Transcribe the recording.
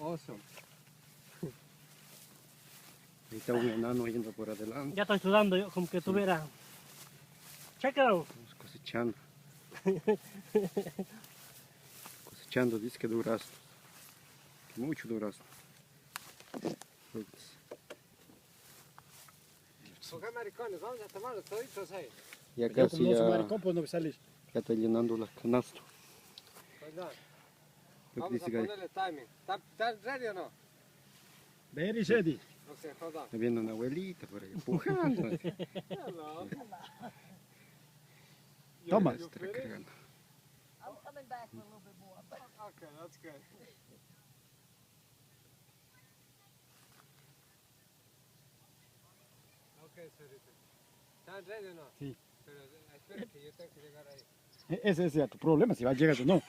Awesome. Ahí está un enano yendo por adelante. Ya estoy sudando yo, como que tuviera. Check it out. Estamos cosechando. Cosechando disque durazno. Mucho durazno. Ok, maricones, vamos a tomar los toditos ahí. Ya Yo casi como no soy ya, maricón, pues no salís. ya está llenando la canasta. Pues no, Lo que vamos a dice que ahí ponerle timing. ¿Está ready o no? Very ready. Okay, hold on. viene una abuelita por ahí empujando. Hello. Toma. Ya está recargando. I'm coming back for a little bit more. Okay, that's good. Okay, señorita. ¿Están ready o no? Sí. Pero espera que yo tengo que llegar ahí. Ese es tu problema, si va a llegar o no.